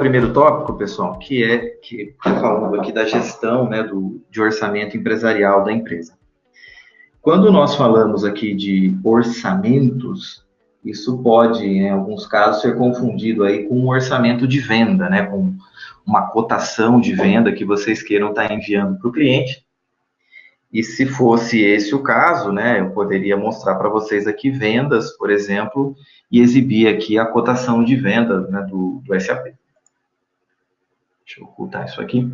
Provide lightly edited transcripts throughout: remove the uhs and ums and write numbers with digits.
primeiro tópico, pessoal, que falando aqui da gestão, né, de orçamento empresarial da empresa. Quando nós falamos aqui de orçamentos, isso pode, em alguns casos, ser confundido aí com um orçamento de venda, né, com uma cotação de venda que vocês queiram estar enviando para o cliente. E se fosse esse o caso, né, eu poderia mostrar para vocês aqui vendas, por exemplo, e exibir aqui a cotação de venda, né, do SAP. Deixa eu ocultar isso aqui.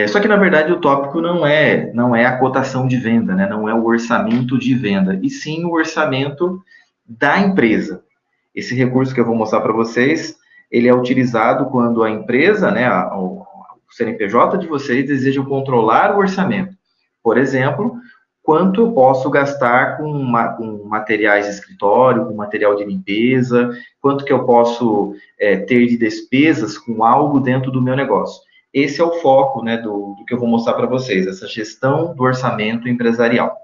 Só que, na verdade, o tópico não é a cotação de venda, né? Não é o orçamento de venda, e sim o orçamento da empresa. Esse recurso que eu vou mostrar para vocês, ele é utilizado quando a empresa, né, o CNPJ de vocês, desejam controlar o orçamento. Por exemplo, quanto eu posso gastar com materiais de escritório, com material de limpeza, quanto que eu posso ter de despesas com algo dentro do meu negócio. Esse é o foco, né, do que eu vou mostrar para vocês, essa gestão do orçamento empresarial.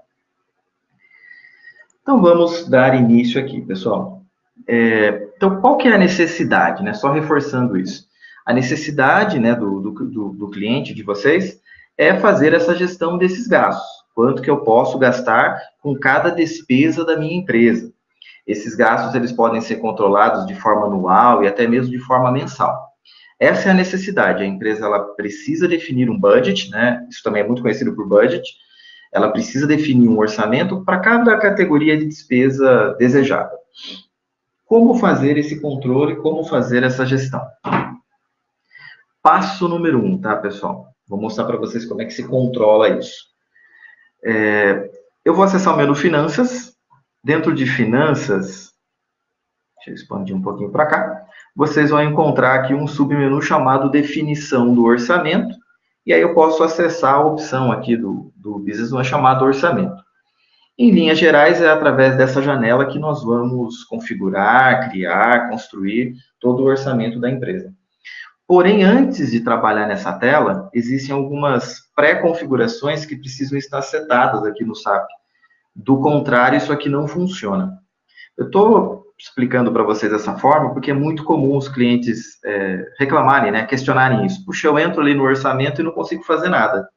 Então, vamos dar início aqui, pessoal. Então, qual que é a necessidade, né? Só reforçando isso. A necessidade, né, do cliente de vocês é fazer essa gestão desses gastos. Quanto que eu posso gastar com cada despesa da minha empresa. Esses gastos, eles podem ser controlados de forma anual e até mesmo de forma mensal. Essa é a necessidade. A empresa, ela precisa definir um budget, né? Isso também é muito conhecido por budget. Ela precisa definir um orçamento para cada categoria de despesa desejada. Como fazer esse controle, como fazer essa gestão? Passo número 1, tá, pessoal? Vou mostrar para vocês como é que se controla isso. Eu vou acessar o menu Finanças. Dentro de Finanças, deixa eu expandir um pouquinho para cá. Vocês vão encontrar aqui um submenu chamado Definição do Orçamento. E aí eu posso acessar a opção aqui do Business One chamado Orçamento. Em linhas gerais, é através dessa janela que nós vamos configurar, criar, construir todo o orçamento da empresa. Porém, antes de trabalhar nessa tela, existem algumas pré-configurações que precisam estar setadas aqui no SAP. Do contrário, isso aqui não funciona. Eu estou explicando para vocês dessa forma porque é muito comum os clientes reclamarem, né, questionarem isso. Puxa, eu entro ali no orçamento e não consigo fazer nada.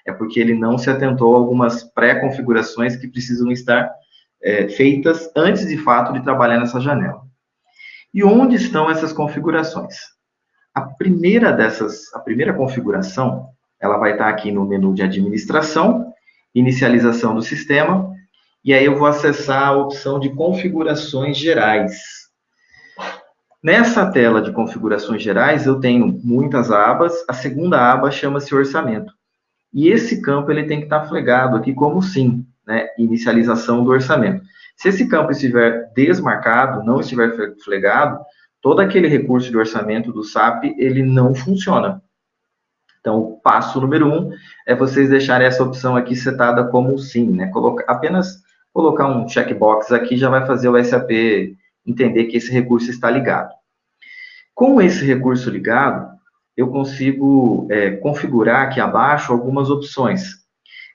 É porque ele não se atentou a algumas pré-configurações que precisam estar feitas antes, de fato, de trabalhar nessa janela. E onde estão essas configurações? A primeira configuração, ela vai estar aqui no menu de administração, inicialização do sistema, e aí eu vou acessar a opção de configurações gerais. Nessa tela de configurações gerais, eu tenho muitas abas, a segunda aba chama-se orçamento. E esse campo ele tem que estar flegado aqui como sim, né? Inicialização do orçamento. Se esse campo estiver desmarcado, não estiver flegado, todo aquele recurso de orçamento do SAP, ele não funciona. Então, o passo número 1 é vocês deixarem essa opção aqui setada como sim, né? Apenas colocar um checkbox aqui já vai fazer o SAP entender que esse recurso está ligado. Com esse recurso ligado, eu consigo configurar aqui abaixo algumas opções.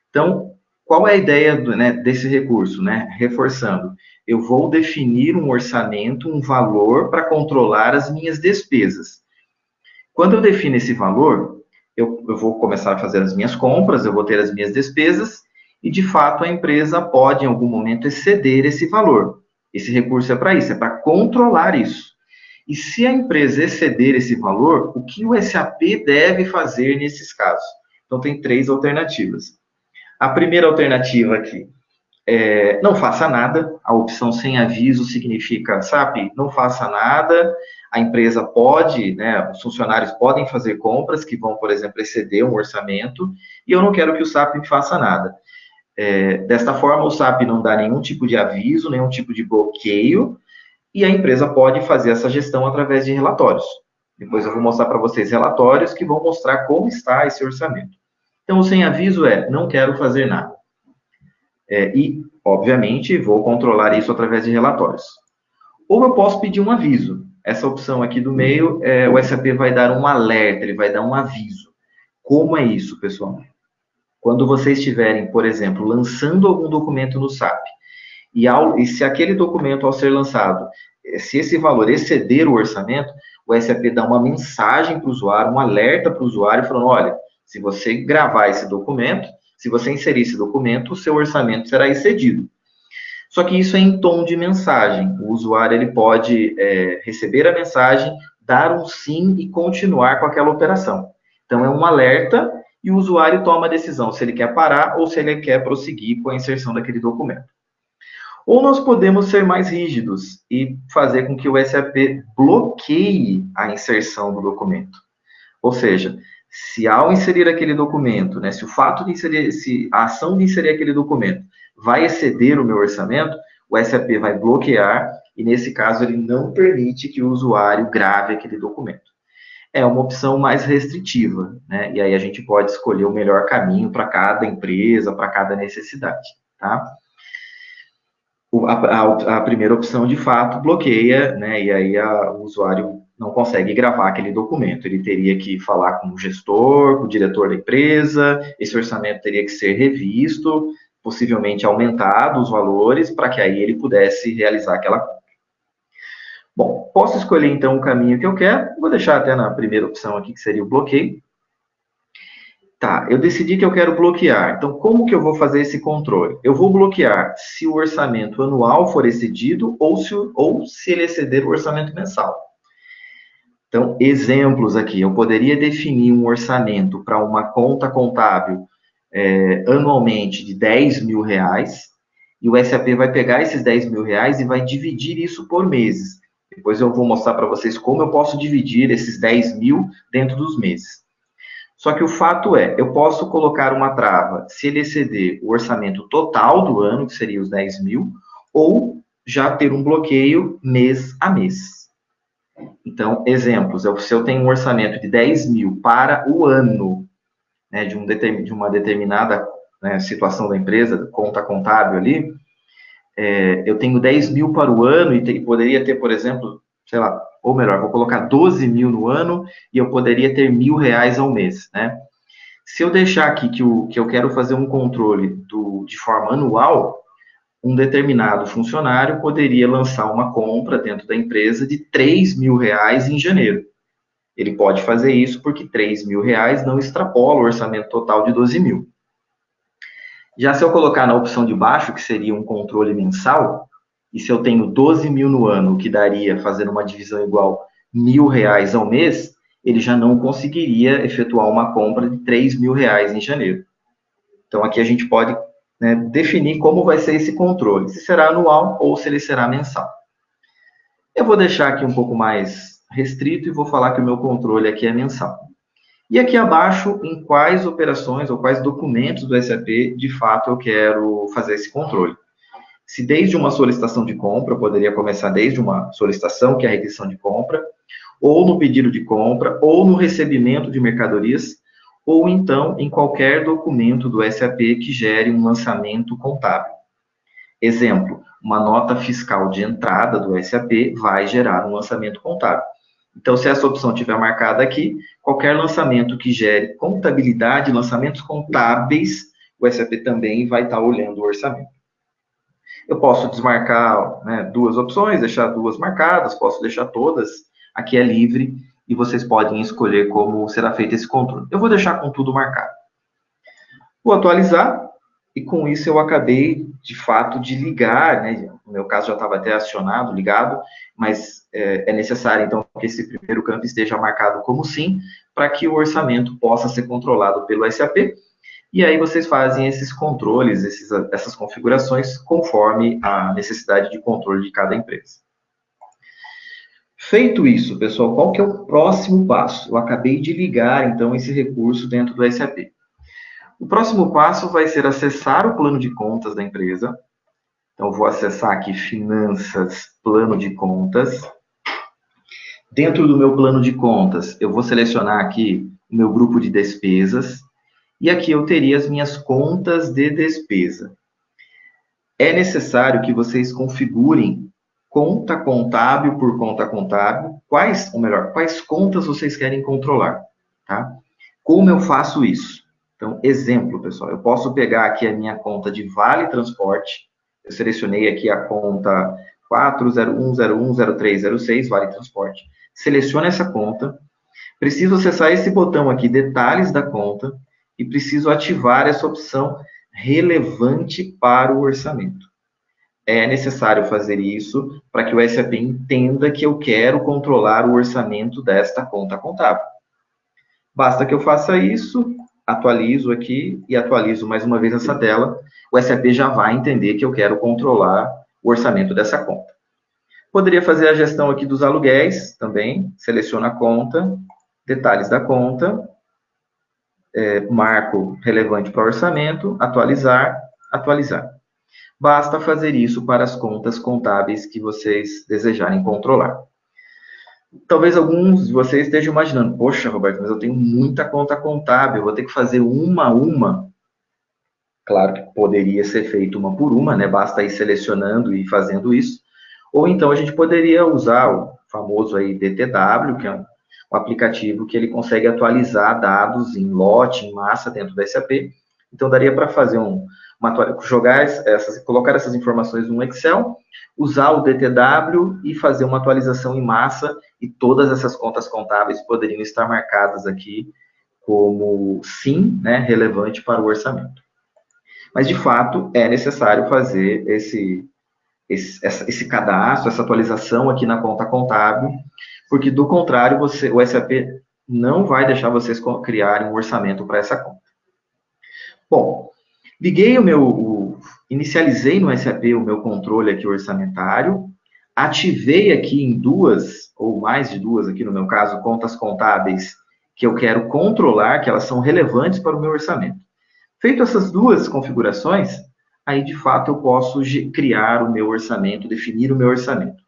Então, qual é a ideia desse recurso, né? Reforçando, eu vou definir um orçamento, um valor para controlar as minhas despesas. Quando eu defino esse valor, eu vou começar a fazer as minhas compras, eu vou ter as minhas despesas, e, de fato, a empresa pode, em algum momento, exceder esse valor. Esse recurso é para isso, é para controlar isso. E se a empresa exceder esse valor, o que o SAP deve fazer nesses casos? Então, tem 3 alternativas. A primeira alternativa aqui é não faça nada. A opção sem aviso significa, SAP, não faça nada. A empresa pode, né, os funcionários podem fazer compras que vão, por exemplo, exceder um orçamento, e eu não quero que o SAP faça nada. Desta forma, o SAP não dá nenhum tipo de aviso, nenhum tipo de bloqueio, e a empresa pode fazer essa gestão através de relatórios. Depois eu vou mostrar para vocês relatórios que vão mostrar como está esse orçamento. Então, o sem aviso é, não quero fazer nada. E, obviamente, vou controlar isso através de relatórios. Ou eu posso pedir um aviso. Essa opção aqui do meio, o SAP vai dar um alerta, ele vai dar um aviso. Como é isso, pessoal? Quando vocês estiverem, por exemplo, lançando algum documento no SAP, e se aquele documento, ao ser lançado, se esse valor exceder o o SAP dá uma mensagem para o usuário, um alerta para o usuário, falando, olha, se você gravar esse documento, se você inserir esse documento, o seu orçamento será excedido. Só que isso é em tom de mensagem. O usuário ele pode receber a mensagem, dar um sim e continuar com aquela operação. Então, é um alerta e o usuário toma a decisão se ele quer parar ou se ele quer prosseguir com a inserção daquele documento. Ou nós podemos ser mais rígidos e fazer com que o SAP bloqueie a inserção do documento. Ou seja, se ao inserir aquele documento, né, se o fato de inserir, se a ação de inserir aquele documento vai exceder o meu orçamento, o SAP vai bloquear e, nesse caso, ele não permite que o usuário grave aquele documento. É uma opção mais restritiva, né? E aí a gente pode escolher o melhor caminho para cada empresa, para cada necessidade, tá? A primeira opção, de fato, bloqueia, né? E aí o usuário não consegue gravar aquele documento. Ele teria que falar com o gestor, com o diretor da empresa, esse orçamento teria que ser revisto, possivelmente aumentado os valores, para que aí ele pudesse realizar aquela compra. Bom, posso escolher então o caminho que eu quero, vou deixar até na primeira opção aqui, que seria o bloqueio. Tá, eu decidi que eu quero bloquear. Então, como que eu vou fazer esse controle? Eu vou bloquear se o orçamento anual for excedido ou se ele exceder o orçamento mensal. Então, exemplos aqui. Eu poderia definir um orçamento para uma conta contábil anualmente de R$10.000 e o SAP vai pegar esses R$10.000 e vai dividir isso por meses. Depois eu vou mostrar para vocês como eu posso dividir esses 10.000 dentro dos meses. Só que o fato é, eu posso colocar uma trava se ele exceder o orçamento total do ano, que seria os 10.000, ou já ter um bloqueio mês a mês. Então, exemplos, se eu tenho um orçamento de 10.000 para o ano, né, de uma determinada, né, situação da empresa, conta contábil ali, eu tenho 10.000 para o ano e poderia ter, por exemplo, sei lá, ou melhor, vou colocar 12.000 no ano e eu poderia ter R$1.000 ao mês, né? Se eu deixar aqui que eu quero fazer um controle de forma anual, um determinado funcionário poderia lançar uma compra dentro da empresa de R$3.000 em janeiro. Ele pode fazer isso porque R$3.000 não extrapola o orçamento total de 12.000. Já se eu colocar na opção de baixo, que seria um controle mensal, e se eu tenho 12.000 no ano, que daria, fazendo uma divisão igual, R$1.000 ao mês, ele já não conseguiria efetuar uma compra de R$3.000 em janeiro. Então, aqui a gente pode, né, definir como vai ser esse controle, se será anual ou se ele será mensal. Eu vou deixar aqui um pouco mais restrito e vou falar que o meu controle aqui é mensal. E aqui abaixo, em quais operações ou quais documentos do SAP, de fato, eu quero fazer esse controle. Se desde uma solicitação de compra, eu poderia começar desde uma solicitação, que é a requisição de compra, ou no pedido de compra, ou no recebimento de mercadorias, ou então em qualquer documento do SAP que gere um lançamento contábil. Exemplo, uma nota fiscal de entrada do SAP vai gerar um lançamento contábil. Então, se essa opção estiver marcada aqui, qualquer lançamento que gere contabilidade, lançamentos contábeis, o SAP também vai estar olhando o orçamento. Eu posso desmarcar, né, duas opções, deixar duas marcadas, posso deixar todas, aqui é livre, e vocês podem escolher como será feito esse controle. Eu vou deixar com tudo marcado. Vou atualizar, e com isso eu acabei, de fato, de ligar, né, no meu caso já estava até acionado, ligado, mas é necessário, então, que esse primeiro campo esteja marcado como sim, para que o orçamento possa ser controlado pelo SAP, e aí vocês fazem esses controles, essas configurações, conforme a necessidade de controle de cada empresa. Feito isso, pessoal, qual que é o próximo passo? Eu acabei de ligar, então, esse recurso dentro do SAP. O próximo passo vai ser acessar o plano de contas da empresa. Então, vou acessar aqui Finanças, Plano de Contas. Dentro do meu plano de contas, eu vou selecionar aqui o meu grupo de despesas. E aqui eu teria as minhas contas de despesa. É necessário que vocês configurem conta contábil por conta contábil, quais contas vocês querem controlar, tá? Como eu faço isso? Então, exemplo, pessoal, eu posso pegar aqui a minha conta de Vale Transporte, eu selecionei aqui a conta 401010306, vale transporte. Selecione essa conta. Preciso acessar esse botão aqui, detalhes da conta, e preciso ativar essa opção relevante para o orçamento. É necessário fazer isso para que o SAP entenda que eu quero controlar o orçamento desta conta contábil. Basta que eu faça isso, atualizo aqui e atualizo mais uma vez essa tela, o SAP já vai entender que eu quero controlar o orçamento dessa conta. Poderia fazer a gestão aqui dos aluguéis também, seleciono a conta, detalhes da conta, marco relevante para o orçamento, atualizar, atualizar. Basta fazer isso para as contas contábeis que vocês desejarem controlar. Talvez alguns de vocês estejam imaginando, poxa, Roberto, mas eu tenho muita conta contábil, eu vou ter que fazer uma a uma. Claro que poderia ser feito uma por uma, né? Basta ir selecionando e fazendo isso. Ou então a gente poderia usar o famoso aí DTW, que é um aplicativo que ele consegue atualizar dados em lote, em massa dentro do SAP. Então daria para fazer colocar essas informações no Excel, usar o DTW e fazer uma atualização em massa, e todas essas contas contábeis poderiam estar marcadas aqui como sim, né, relevante para o orçamento. Mas, de fato, é necessário fazer esse cadastro, essa atualização aqui na conta contábil, porque, do contrário, o SAP não vai deixar vocês criarem um orçamento para essa conta. Bom, inicializei no SAP o meu controle aqui orçamentário, ativei aqui em duas, ou mais de duas aqui no meu caso, contas contábeis que eu quero controlar, que elas são relevantes para o meu orçamento. Feito essas duas configurações, aí de fato eu posso criar o meu orçamento, definir o meu orçamento.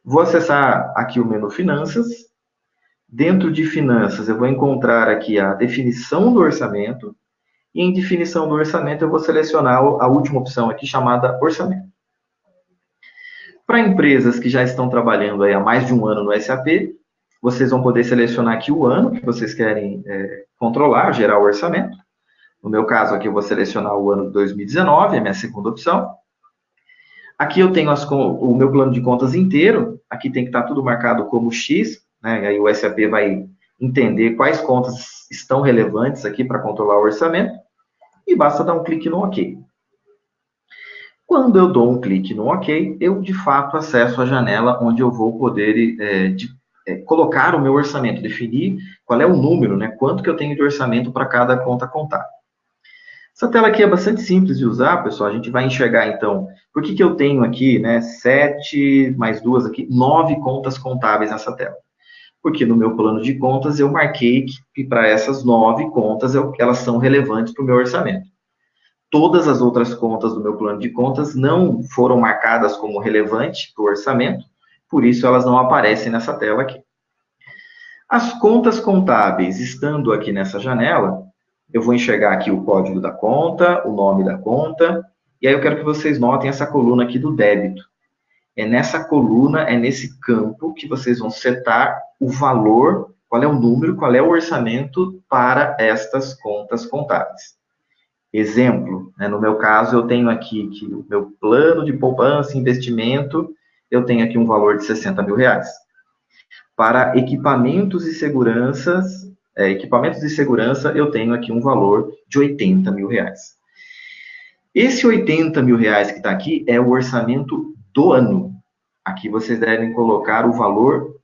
Vou acessar aqui o menu Finanças. Dentro de Finanças eu vou encontrar aqui a definição do orçamento, e em definição do orçamento eu vou selecionar a última opção aqui chamada Orçamento. Para empresas que já estão trabalhando aí há mais de um ano no SAP, vocês vão poder selecionar aqui o ano que vocês querem controlar, gerar o orçamento. No meu caso aqui eu vou selecionar o ano de 2019, é a minha segunda opção. Aqui eu tenho o meu plano de contas inteiro, aqui tem que estar tudo marcado como X, né? Aí o SAP vai entender quais contas estão relevantes aqui para controlar o orçamento, e basta dar um clique no OK. Quando eu dou um clique no OK, eu de fato acesso a janela onde eu vou poder colocar o meu orçamento, definir qual é o número, né? Quanto que eu tenho de orçamento para cada conta contábil. Essa tela aqui é bastante simples de usar, pessoal. A gente vai enxergar, então, por que eu tenho aqui, né, 7 mais 2 aqui, 9 contas contábeis nessa tela. Porque no meu plano de contas eu marquei que para essas 9 contas elas são relevantes para o meu orçamento. Todas as outras contas do meu plano de contas não foram marcadas como relevante para o orçamento, por isso elas não aparecem nessa tela aqui. As contas contábeis, estando aqui nessa janela, eu vou enxergar aqui o código da conta, o nome da conta, e aí eu quero que vocês notem essa coluna aqui do débito. É nessa coluna, é nesse campo que vocês vão setar o valor, qual é o número, qual é o orçamento para estas contas contábeis. Exemplo, né, no meu caso, eu tenho aqui que o meu plano de poupança e investimento, eu tenho aqui um valor de R$60 mil. Para equipamentos e segurança, eu tenho aqui um valor de R$80 mil. Esse R$80 mil que está aqui é o orçamento do ano. Aqui vocês devem colocar o valor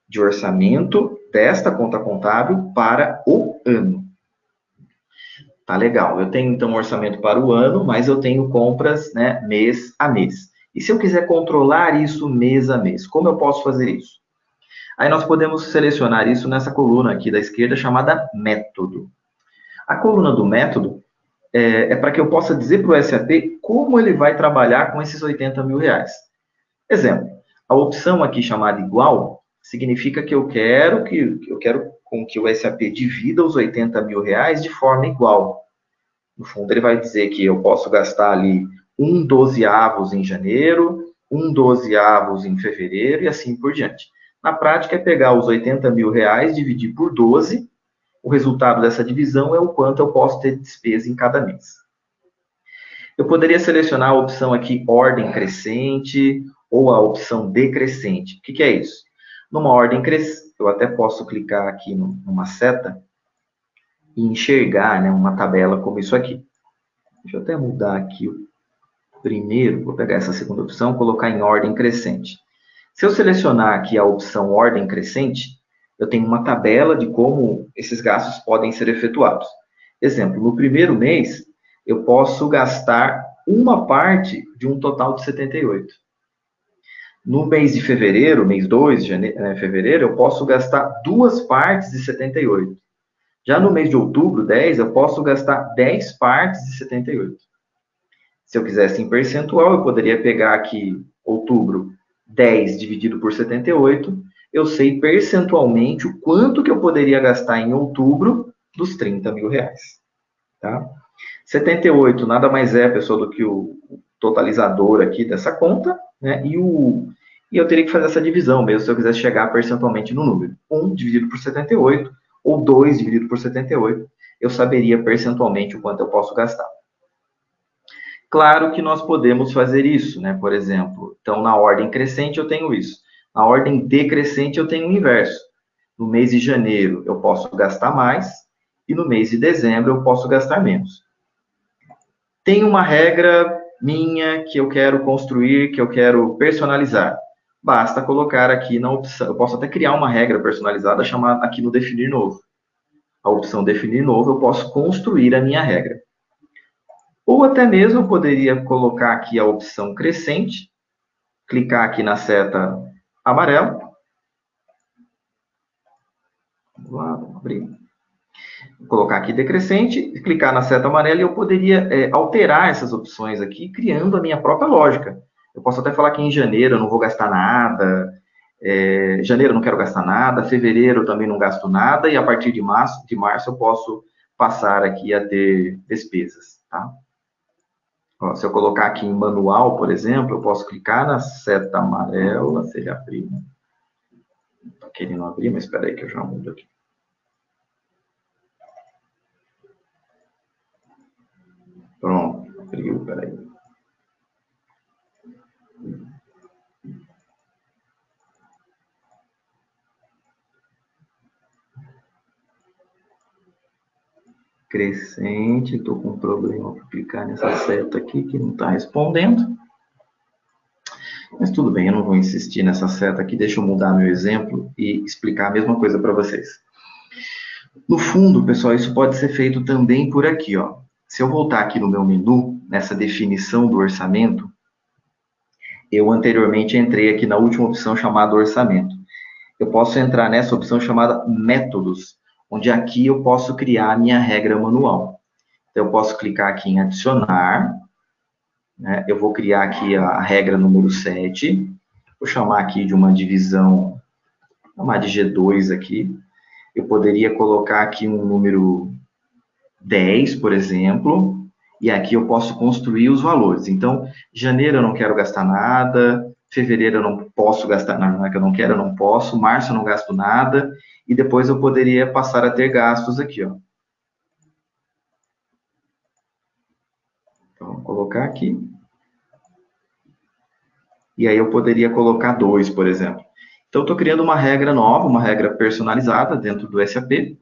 de orçamento desta conta contábil para o ano. Tá legal. Eu tenho, então, um orçamento para o ano, mas eu tenho compras, né, mês a mês. E se eu quiser controlar isso mês a mês, como eu posso fazer isso? Aí nós podemos selecionar isso nessa coluna aqui da esquerda, chamada Método. A coluna do Método é para que eu possa dizer para o SAP como ele vai trabalhar com esses R$80 mil. Exemplo, a opção aqui chamada Igual significa que eu quero com que o SAP divida os R$80 mil de forma igual. No fundo, ele vai dizer que eu posso gastar ali 1/12 em janeiro, 1/12 em fevereiro e assim por diante. Na prática, é pegar os R$80 mil, dividir por 12, o resultado dessa divisão é o quanto eu posso ter de despesa em cada mês. Eu poderia selecionar a opção aqui Ordem Crescente, ou a opção decrescente. O que é isso? Numa ordem crescente, eu até posso clicar aqui numa seta e enxergar, né, uma tabela como isso aqui. Deixa eu até mudar aqui o primeiro, vou pegar essa segunda opção, colocar em ordem crescente. Se eu selecionar aqui a opção ordem crescente, eu tenho uma tabela de como esses gastos podem ser efetuados. Exemplo, no primeiro mês, eu posso gastar uma parte de um total de 78. No mês de fevereiro, mês 2, fevereiro, eu posso gastar duas partes de 78. Já no mês de outubro, 10, eu posso gastar 10 partes de 78. Se eu quisesse em percentual, eu poderia pegar aqui, outubro, 10 dividido por 78, eu sei percentualmente o quanto que eu poderia gastar em outubro dos 30 mil reais. Tá? 78 nada mais é, pessoal, do que o totalizador aqui dessa conta, né? E eu teria que fazer essa divisão mesmo, se eu quisesse chegar percentualmente no número. 1 dividido por 78, ou 2 dividido por 78, eu saberia percentualmente o quanto eu posso gastar. Claro que nós podemos fazer isso, né? Por exemplo, então na ordem crescente eu tenho isso. Na ordem decrescente eu tenho o inverso. No mês de janeiro eu posso gastar mais e no mês de dezembro eu posso gastar menos. Tem uma regra minha que eu quero construir, que eu quero personalizar. Basta colocar aqui na opção, eu posso até criar uma regra personalizada chamada aqui no definir novo. A opção definir novo, eu posso construir a minha regra. Ou até mesmo eu poderia colocar aqui a opção crescente, clicar aqui na seta amarela. Vamos lá, vamos abrir. Vou colocar aqui decrescente, clicar na seta amarela e eu poderia alterar essas opções aqui, criando a minha própria lógica. Eu posso até falar que em janeiro eu não vou gastar nada, janeiro eu não quero gastar nada, fevereiro eu também não gasto nada, e a partir de março eu posso passar aqui a ter despesas, tá? Ó, se eu colocar aqui em manual, por exemplo, eu posso clicar na seta amarela, se ele abrir. Está querendo abrir, mas espera aí que eu já mudo aqui. Pronto, abriu, peraí. Crescente, estou com um problema para clicar nessa seta aqui que não está respondendo. Mas tudo bem, eu não vou insistir nessa seta aqui, deixa eu mudar meu exemplo e explicar a mesma coisa para vocês. No fundo, pessoal, isso pode ser feito também por aqui, ó. Se eu voltar aqui no meu menu, nessa definição do orçamento, eu anteriormente entrei aqui na última opção chamada orçamento. Eu posso entrar nessa opção chamada métodos, onde aqui eu posso criar a minha regra manual. Então, eu posso clicar aqui em adicionar, né? Eu vou criar aqui a regra número 7, vou chamar aqui de uma divisão, vou chamar de G2 aqui. Eu poderia colocar aqui um número 10, por exemplo, e aqui eu posso construir os valores. Então, janeiro eu não quero gastar nada, fevereiro eu não posso gastar, não é que eu não quero, eu não posso, março eu não gasto nada, e depois eu poderia passar a ter gastos aqui, ó. Então, vou colocar aqui. E aí eu poderia colocar 2, por exemplo. Então, eu estou criando uma regra nova, uma regra personalizada dentro do SAP,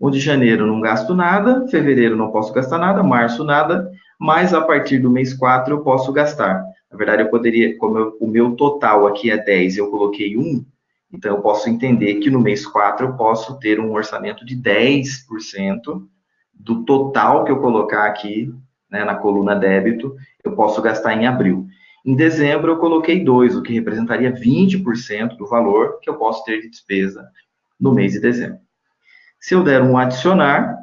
onde janeiro não gasto nada, fevereiro não posso gastar nada, março nada, mas a partir do mês 4 eu posso gastar. Na verdade, eu poderia, como o meu total aqui é 10, eu coloquei 1, então eu posso entender que no mês 4 eu posso ter um orçamento de 10% do total que eu colocar aqui, né, na coluna débito, eu posso gastar em abril. Em dezembro eu coloquei 2, o que representaria 20% do valor que eu posso ter de despesa no mês de dezembro. Se eu der um adicionar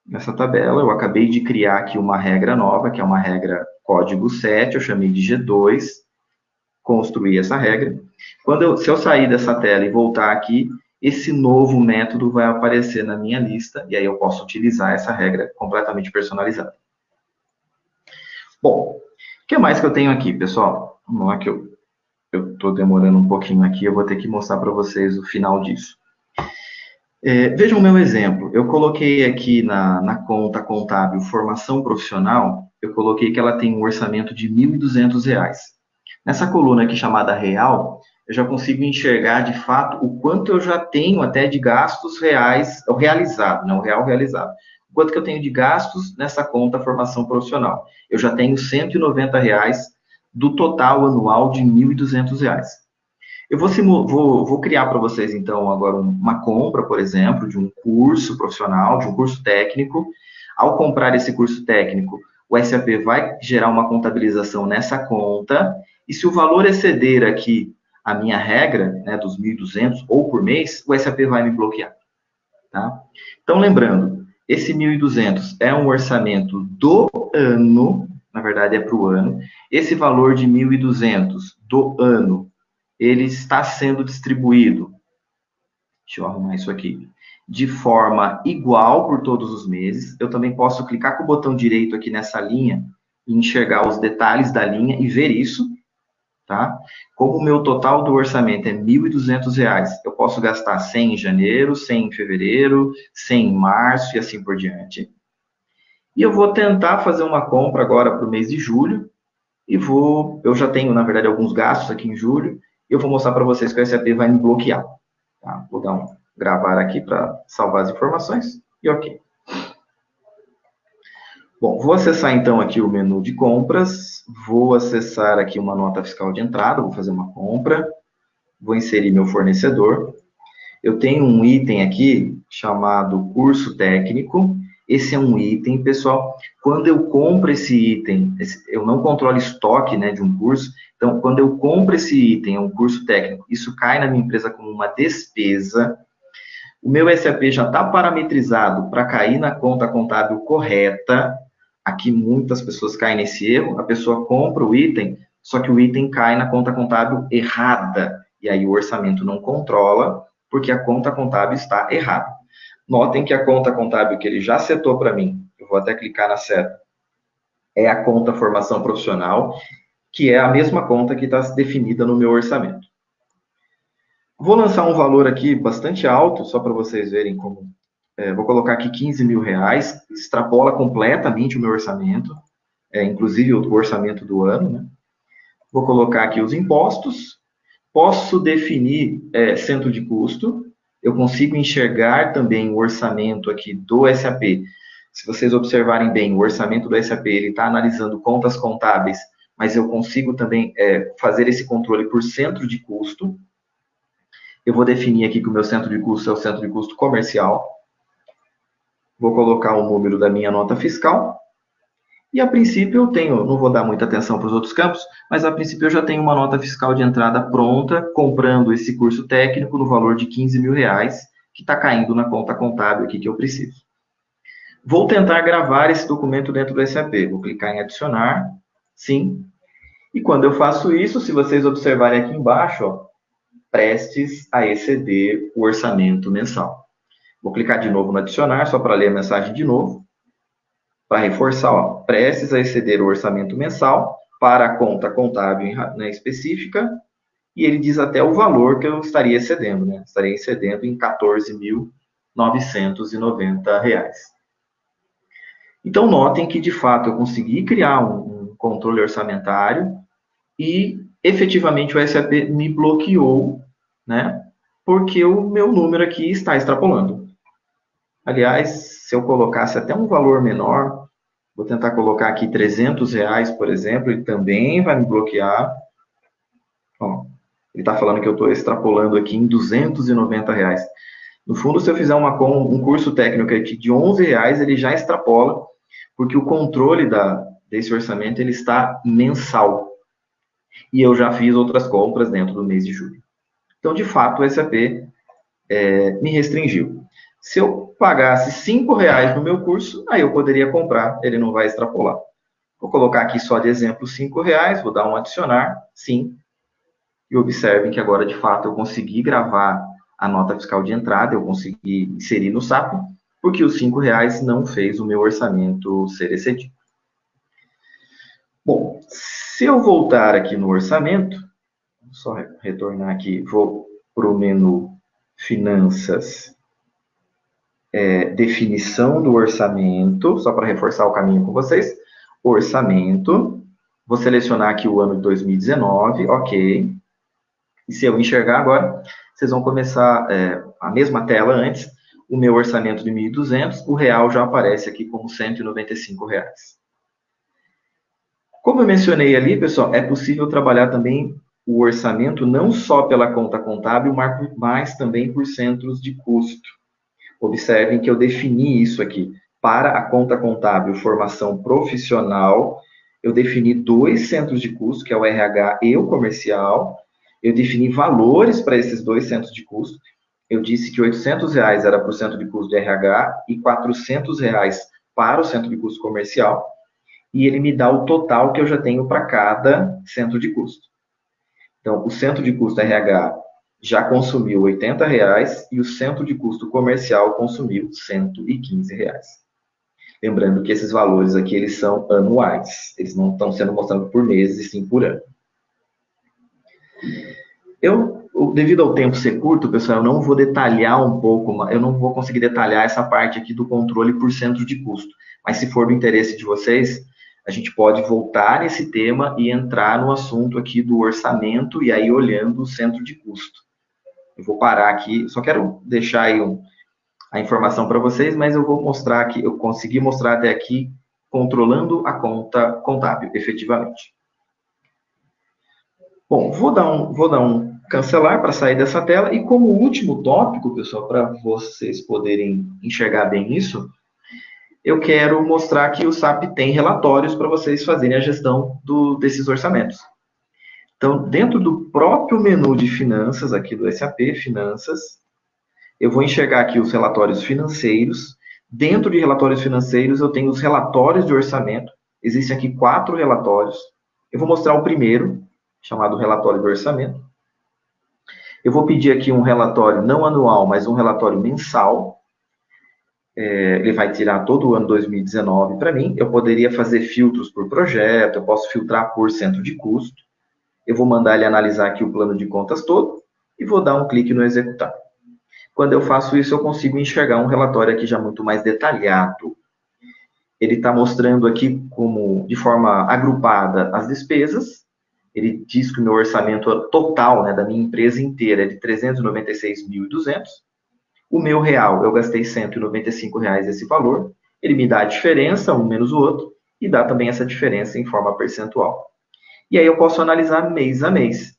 nessa tabela, eu acabei de criar aqui uma regra nova, que é uma regra código 7, eu chamei de G2, construí essa regra. Se eu sair dessa tela e voltar aqui, esse novo método vai aparecer na minha lista, e aí eu posso utilizar essa regra completamente personalizada. Bom, o que mais que eu tenho aqui, pessoal? Vamos lá que eu estou demorando um pouquinho aqui, eu vou ter que mostrar para vocês o final disso. Vejam o meu exemplo. Eu coloquei aqui na conta contábil formação profissional, eu coloquei que ela tem um orçamento de R$ 1.200. Nessa coluna aqui chamada real, eu já consigo enxergar de fato o quanto eu já tenho até de gastos reais, o realizado, não o real realizado. O quanto que eu tenho de gastos nessa conta formação profissional. Eu já tenho R$ 190 do total anual de R$ 1.200. Eu vou criar para vocês, então, agora uma compra, por exemplo, de um curso profissional, de um curso técnico. Ao comprar esse curso técnico, o SAP vai gerar uma contabilização nessa conta, e se o valor exceder aqui a minha regra, né, dos 1.200 ou por mês, o SAP vai me bloquear. Tá? Então, lembrando, esse 1.200 é um orçamento do ano, na verdade é para o ano. Esse valor de 1.200 do ano, ele está sendo distribuído, deixa eu arrumar isso aqui, de forma igual por todos os meses. Eu também posso clicar com o botão direito aqui nessa linha e enxergar os detalhes da linha e ver isso, tá? Como o meu total do orçamento é R$ 1.200, eu posso gastar 100 em janeiro, 100 em fevereiro, 100 em março e assim por diante. E eu vou tentar fazer uma compra agora para o mês de julho e eu já tenho, na verdade, alguns gastos aqui em julho, e eu vou mostrar para vocês que o SAP vai me bloquear. Tá? Vou dar gravar aqui para salvar as informações e ok. Bom, vou acessar então aqui o menu de compras, vou acessar aqui uma nota fiscal de entrada, vou fazer uma compra, vou inserir meu fornecedor. Eu tenho um item aqui chamado curso técnico. Esse é um item, pessoal. Quando eu compro esse item, eu não controlo estoque, né, de um curso. Então, quando eu compro esse item, é um curso técnico, isso cai na minha empresa como uma despesa. O meu SAP já está parametrizado para cair na conta contábil correta. Aqui muitas pessoas caem nesse erro. A pessoa compra o item, só que o item cai na conta contábil errada. E aí o orçamento não controla, porque a conta contábil está errada. Notem que a conta contábil que ele já setou para mim, eu vou até clicar na seta, é a conta formação profissional, que é a mesma conta que está definida no meu orçamento. Vou lançar um valor aqui bastante alto, só para vocês verem como. Vou colocar aqui R$ 15.000, extrapola completamente o meu orçamento, inclusive o orçamento do ano, né? Vou colocar aqui os impostos, posso definir centro de custo, eu consigo enxergar também o orçamento aqui do SAP. Se vocês observarem bem, o orçamento do SAP, ele está analisando contas contábeis, mas eu consigo também fazer esse controle por centro de custo. Eu vou definir aqui que o meu centro de custo é o centro de custo comercial. Vou colocar o número da minha nota fiscal. E a princípio eu tenho, não vou dar muita atenção para os outros campos, mas a princípio eu já tenho uma nota fiscal de entrada pronta, comprando esse curso técnico no valor de R$ 15.000, que está caindo na conta contábil aqui que eu preciso. Vou tentar gravar esse documento dentro do SAP. Vou clicar em adicionar, sim. E quando eu faço isso, se vocês observarem aqui embaixo, ó, prestes a exceder o orçamento mensal. Vou clicar de novo no adicionar, só para ler a mensagem de novo. Para reforçar, ó, prestes a exceder o orçamento mensal para a conta contábil específica, e ele diz até o valor que eu estaria excedendo, né? Estaria excedendo em R$ 14.990. Então, notem que, de fato, eu consegui criar um controle orçamentário e, efetivamente, o SAP me bloqueou, né? Porque o meu número aqui está extrapolando. Aliás, se eu colocasse até um valor menor, vou tentar colocar aqui R$ 300, por exemplo, ele também vai me bloquear. Ó, ele está falando que eu estou extrapolando aqui em R$ 290. No fundo, se eu fizer um curso técnico aqui de R$ 11, ele já extrapola, porque o controle desse orçamento ele está mensal. E eu já fiz outras compras dentro do mês de julho. Então, de fato, o SAP me restringiu. Se eu pagasse R$ 5 no meu curso, aí eu poderia comprar, ele não vai extrapolar. Vou colocar aqui só de exemplo R$ 5, vou dar um adicionar, sim. E observem que agora, de fato, eu consegui gravar a nota fiscal de entrada, eu consegui inserir no SAP, porque os R$ 5 não fez o meu orçamento ser excedido. Bom, se eu voltar aqui no orçamento, só retornar aqui, vou para o menu Finanças, definição do orçamento, só para reforçar o caminho com vocês, orçamento, Vou selecionar aqui o ano de 2019, ok. E se eu enxergar agora, vocês vão começar a mesma tela antes, o meu orçamento de 1.200, o real já aparece aqui como R$195. Como eu mencionei ali, pessoal, é possível trabalhar também o orçamento não só pela conta contábil, mas também por centros de custo. Observem que eu defini isso aqui. Para a conta contábil formação profissional, eu defini 2 centros de custo, que é o RH e o comercial. Eu defini valores para esses 2 centros de custo. Eu disse que R$800 era para o centro de custo de RH e R$400 para o centro de custo comercial. E ele me dá o total que eu já tenho para cada centro de custo. Então, o centro de custo RH já consumiu R$80 e o centro de custo comercial consumiu R$115. Lembrando que esses valores aqui, eles são anuais. Eles não estão sendo mostrados por meses, e sim por ano. Devido ao tempo ser curto, pessoal, eu não vou detalhar um pouco, eu não vou conseguir detalhar essa parte aqui do controle por centro de custo. Mas se for do interesse de vocês, a gente pode voltar nesse tema e entrar no assunto aqui do orçamento e aí olhando o centro de custo. Eu vou parar aqui, só quero deixar aí a informação para vocês, mas eu vou mostrar aqui, eu consegui mostrar até aqui, controlando a conta contábil, efetivamente. Bom, vou dar um cancelar para sair dessa tela, e como último tópico, pessoal, para vocês poderem enxergar bem isso, eu quero mostrar que o SAP tem relatórios para vocês fazerem a gestão desses orçamentos. Então, dentro do próprio menu de finanças, aqui do SAP, finanças, eu vou enxergar aqui os relatórios financeiros. Dentro de relatórios financeiros, eu tenho os relatórios de orçamento. Existem aqui 4 relatórios. Eu vou mostrar o primeiro, chamado relatório de orçamento. Eu vou pedir aqui um relatório não anual, mas um relatório mensal. Ele vai tirar todo o ano 2019 para mim. Eu poderia fazer filtros por projeto, eu posso filtrar por centro de custo. Eu vou mandar ele analisar aqui o plano de contas todo e vou dar um clique no executar. Quando eu faço isso, eu consigo enxergar um relatório aqui já muito mais detalhado. Ele está mostrando aqui como, de forma agrupada, as despesas. Ele diz que o meu orçamento total, né, da minha empresa inteira é de 396.200. O meu real, eu gastei R$195 esse valor. Ele me dá a diferença, um menos o outro, e dá também essa diferença em forma percentual. E aí eu posso analisar mês a mês.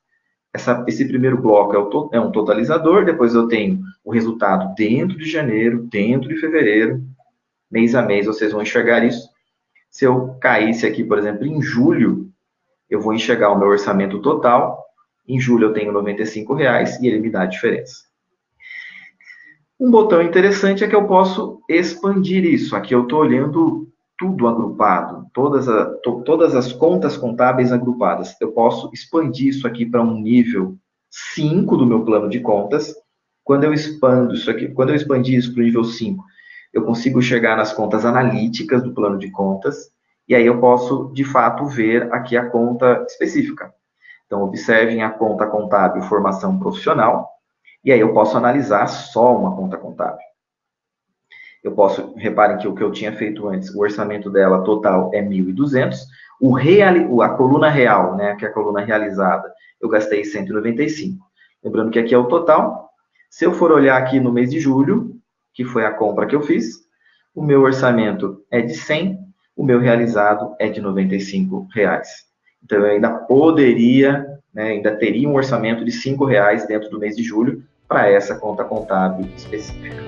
Esse primeiro bloco é um totalizador, depois eu tenho o resultado dentro de janeiro, dentro de fevereiro, mês a mês vocês vão enxergar isso. Se eu caísse aqui, por exemplo, em julho, eu vou enxergar o meu orçamento total. Em julho eu tenho R$95 e ele me dá a diferença. Um botão interessante é que eu posso expandir isso. Aqui eu estou olhando tudo agrupado, todas as contas contábeis agrupadas. Eu posso expandir isso aqui para um nível 5 do meu plano de contas. Quando eu expando isso aqui, quando eu expandir isso para o nível 5, eu consigo chegar nas contas analíticas do plano de contas, e aí eu posso, de fato, ver aqui a conta específica. Então, observem a conta contábil formação profissional, e aí eu posso analisar só uma conta contábil. Reparem que o que eu tinha feito antes, o orçamento dela total é 1.200, a coluna real, né, que é a coluna realizada, eu gastei 195. Lembrando que aqui é o total. Se eu for olhar aqui no mês de julho, que foi a compra que eu fiz, o meu orçamento é de 100, o meu realizado é de R$95. Então, eu ainda poderia, né, ainda teria um orçamento de R$5 dentro do mês de julho para essa conta contábil específica.